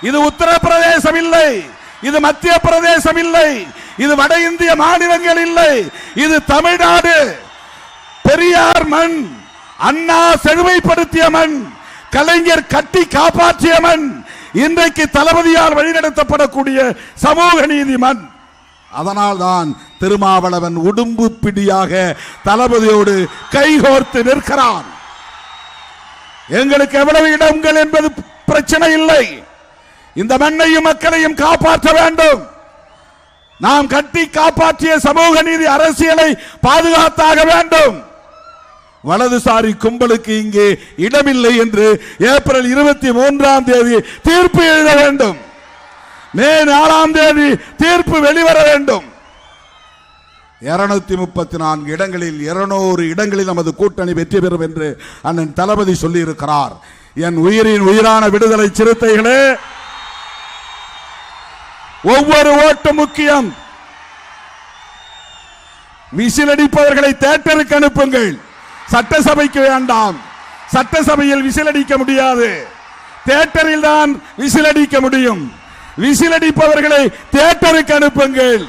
இது உத்தரப்பிரதேசம் இல்லை, இது மத்திய பிரதேசம் இல்லை, இது வட இந்திய மாநிலங்கள் இல்லை, இது தமிழ்நாடு. பெரியார் மண், அண்ணா செழுமைப்படுத்திய மண், கலைஞர் கட்டி காப்பாற்றிய மண், இன்றைக்கு தளபதியால் வழிநடத்தப்படக்கூடிய சமூக நீதி மண். அதனால்தான் திருமாவளவன் உடும்பு பிடியாக தளபதியோடு கைகோர்த்து நிற்கிறான். எங்களுக்கு எவ்வளவு இடங்கள் என்பது பிரச்சனை இல்லை. இந்த மண்ணையும் மக்களையும் காப்பாற்ற வேண்டும். நாம் கட்டி காப்பாற்றிய சமூக நீதி அரசியலை பாதுகாத்தாக வேண்டும். வலதுசாரி கும்பலுக்கு இங்கே இடமில்லை என்று ஏப்ரல் 23ஆம் தேதி தீர்ப்பு எழுத வேண்டும். மே 4ஆம் தேதி தீர்ப்பு வெளிவர வேண்டும். 234 இடங்களில் 200 இடங்களில் நமது கூட்டணி வெற்றி பெறும் என்று அண்ணன் தளபதி சொல்லி இருக்கிறார். என் உயிரின் உயிரான விடுதலை சிறுத்தைகளே, ஒவ்வொரு ஓட்டு முக்கியம். விசிலடிப்பவர்களை தேட்டருக்கு அனுப்புங்கள், சட்டசபைக்கு வேண்டாம். சட்டசபையில் விசிலடிக்க முடியாது, தேட்டரில் தான் விசிலடிக்க முடியும். விசிலடிப்பவர்களை தேட்டருக்கு அனுப்புங்கள்.